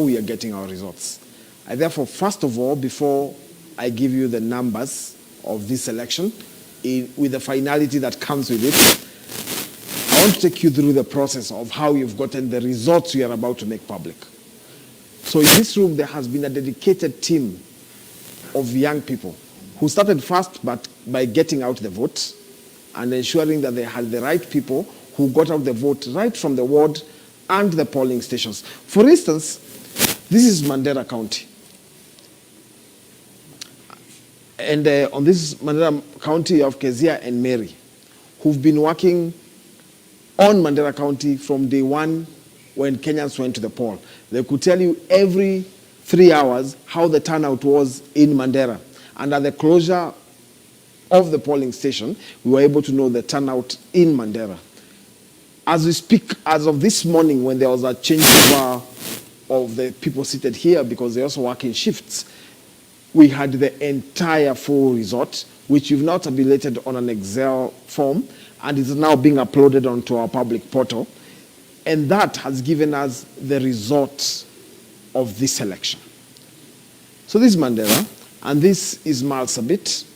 we are getting our results. I therefore, first of all, before I give you the numbers of this election, with the finality that comes with it, I want to take you through the process of how you've gotten the results we are about to make public. So in this room, there has been a dedicated team of young people who started first by getting out the vote and ensuring that they had the right people who got out the vote right from the ward and the polling stations. For instance, this is Mandera County. And on this Mandera County, you have Kezia and Mary, who've been working on Mandera County from day one when Kenyans went to the poll. They could tell you every 3 hours how the turnout was in Mandera. And at the closure of the polling station, we were able to know the turnout in Mandera. As we speak, as of this morning, when there was a changeover of the people seated here, because they also work in shifts, we had the entire full result, which we've now tabulated on an Excel form, and is now being uploaded onto our public portal. And that has given us the results of this election. So this is Mandera, and this is Marsabit.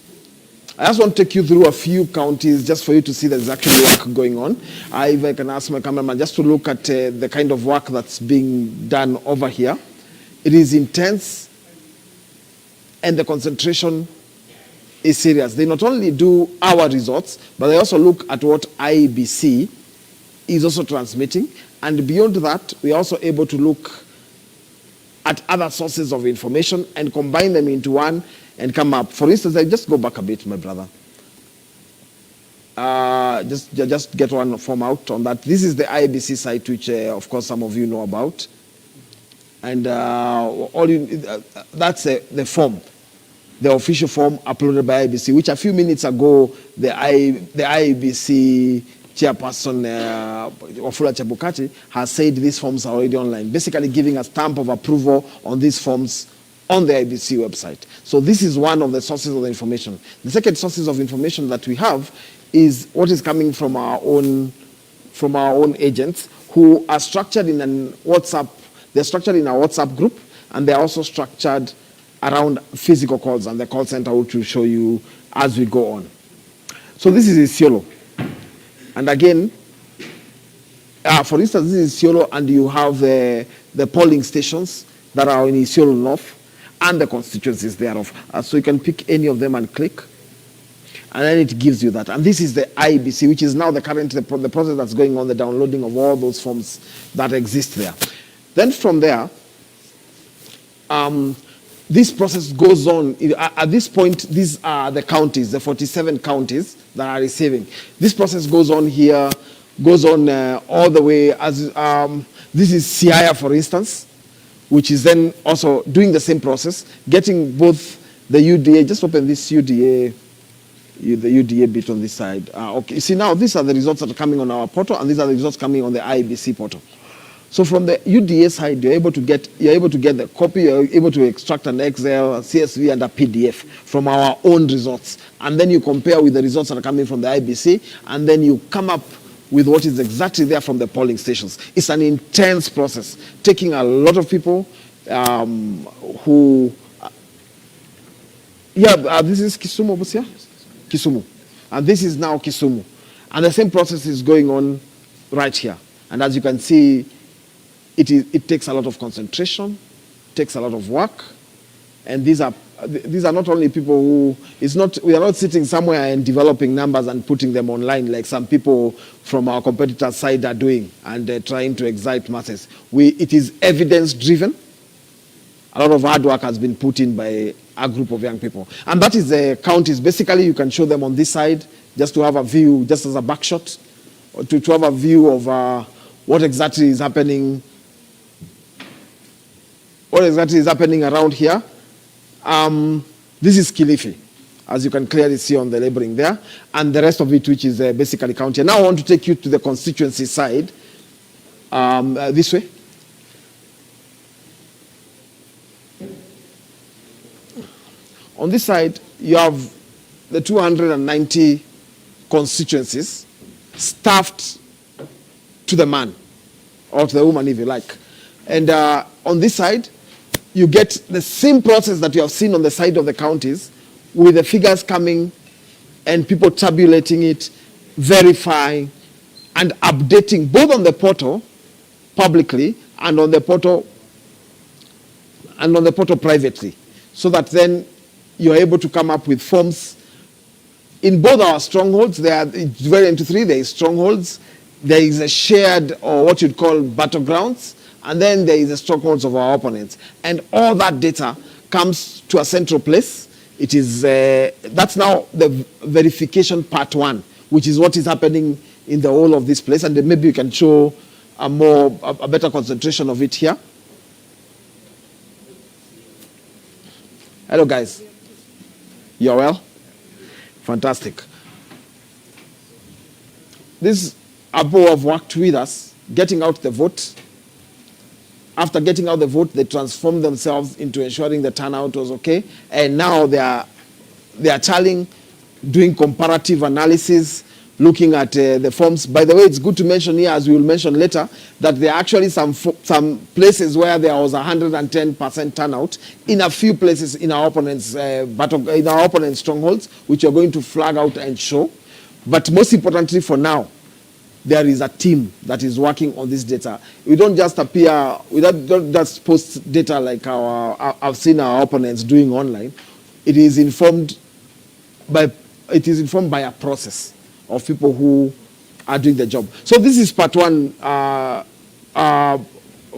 I just want to take you through a few counties just for you to see there's actually work going on. If I can ask my cameraman just to look at the kind of work that's being done over here. It is intense, and the concentration is serious. They not only do our results, but they also look at what IEBC is also transmitting. And beyond that, we are also able to look at other sources of information and combine them into one and come up. For instance, I just go back a bit, my brother. Just get one form out on that. This is the IEBC site, which of course some of you know about. And that's the form, the official form uploaded by IEBC, which a few minutes ago, the IEBC chairperson, Wafula Chebukati, has said these forms are already online, basically giving a stamp of approval on these forms on the IEBC website. So this is one of the sources of the information. The second sources of information that we have is what is coming from our own agents, who are structured in a WhatsApp. They're structured in a WhatsApp group, and they're also structured around physical calls and the call center, which will show you as we go on. So this is Isiolo. And again, for instance, this is Isiolo, and you have the polling stations that are in Isiolo North and the constituencies thereof. So you can pick any of them and click, and then it gives you that. And this is the IEBC, which is now the process that's going on, the downloading of all those forms that exist there. Then from there, this process goes on. At this point, these are the counties, the 47 counties that are receiving. This process goes on here, goes on all the way as, this is Siaya, for instance, which is then also doing the same process, getting both the UDA, just open this UDA, the UDA bit on this side. Okay, you see now, these are the results that are coming on our portal, and these are the results coming on the IEBC portal. So from the UDA side, you're able to get the copy, you're able to extract an Excel, a CSV, and a PDF from our own results. And then you compare with the results that are coming from the IBC, and then you come up with what is exactly there from the polling stations. It's an intense process, taking a lot of people who... this is Kisumu, Busia? Kisumu. And this is now Kisumu. And the same process is going on right here. And as you can see, it takes a lot of concentration, takes a lot of work, and these are not only people who, we are not sitting somewhere and developing numbers and putting them online like some people from our competitor side are doing and trying to excite masses. It is evidence driven. A lot of hard work has been put in by a group of young people. And that is the counties. Basically, you can show them on this side just to have a view, just as a backshot, or to have a view of what exactly is happening. What exactly is happening around here? This is Kilifi, as you can clearly see on the labeling there, and the rest of it, which is basically county. Now I want to take you to the constituency side, this way. On this side, you have the 290 constituencies staffed to the man, or to the woman if you like. And on this side, you get the same process that you have seen on the side of the counties, with the figures coming and people tabulating it, verifying, and updating both on the portal publicly and on the portal privately, so that then you're able to come up with forms in both our strongholds. There are, it's divided into three. There is strongholds, there is a shared, or what you'd call battlegrounds, and then there is the strongholds of our opponents. And all that data comes to a central place. It is, that's now the verification part one, which is what is happening in the whole of this place. And then maybe you can show a better concentration of it here. Hello, guys. You're well? Fantastic. These ABO have worked with us, getting out the vote. After getting out the vote, they transformed themselves into ensuring the turnout was okay. And now they are tallying, doing comparative analysis, looking at the forms. By the way, it's good to mention here, as we will mention later, that there are actually some places where there was 110% turnout in a few places in our opponents' in our opponents' strongholds, which are going to flag out and show. But most importantly, for now, there is a team that is working on this data. We don't just appear, we don't just post data like I've seen our opponents doing online. It is informed by a process of people who are doing the job. So this is part one,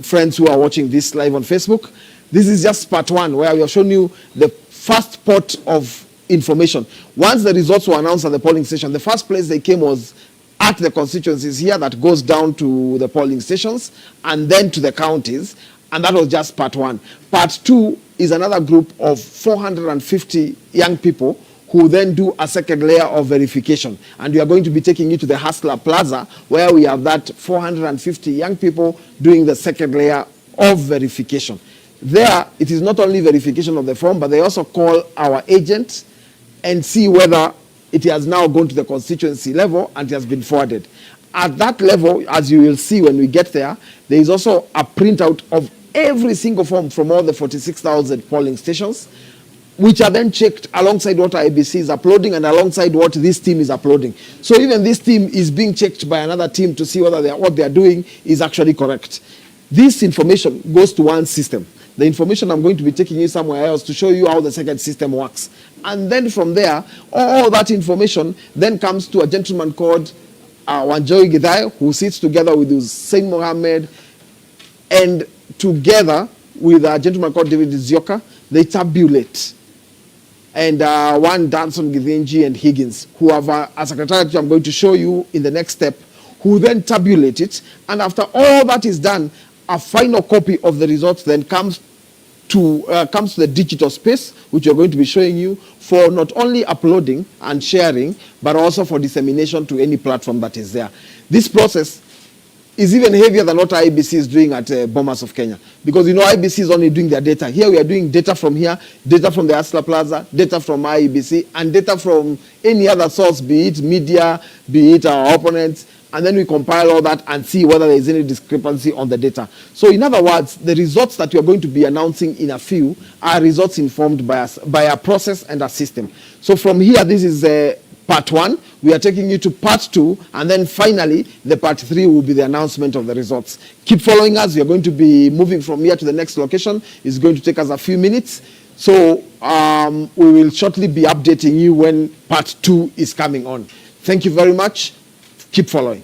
friends who are watching this live on Facebook. This is just part one, where we have shown you the first pot of information. Once the results were announced at the polling station, the first place they came was at the constituencies here, that goes down to the polling stations and then to the counties. And that was just part one. Part two is another group of 450 young people who then do a second layer of verification. And we are going to be taking you to the Hustler Plaza, where we have that 450 young people doing the second layer of verification. There, it is not only verification of the form, but they also call our agent and see whether it has now gone to the constituency level and it has been forwarded. At that level, as you will see when we get there, there is also a printout of every single form from all the 46,000 polling stations, which are then checked alongside what IBC is uploading and alongside what this team is uploading. So even this team is being checked by another team to see whether what they are doing is actually correct. This information goes to one system. The information I'm going to be taking you somewhere else to show you how the second system works. And then from there, all that information then comes to a gentleman called Wanjoy Githai, who sits together with Hussein Mohammed, and together with a gentleman called David Zioka, they tabulate. And one Danson Githinji and Higgins, who have a secretariat I'm going to show you in the next step, who then tabulate it. And after all that is done, a final copy of the results then comes to the digital space, which we're going to be showing you, for not only uploading and sharing, but also for dissemination to any platform that is there. This process is even heavier than what IBC is doing at Bomas of Kenya. Because, you know, IBC is only doing their data. Here we are doing data from here, data from the Hustler Plaza, data from IBC, and data from any other source, be it media, be it our opponents, and then we compile all that and see whether there is any discrepancy on the data. So in other words, the results that we are going to be announcing in a few are results informed by a process and a system. So from here, this is part one. We are taking you to part two, and then finally, the part three will be the announcement of the results. Keep following us. We are going to be moving from here to the next location. It's going to take us a few minutes. So we will shortly be updating you when part two is coming on. Thank you very much. Keep following.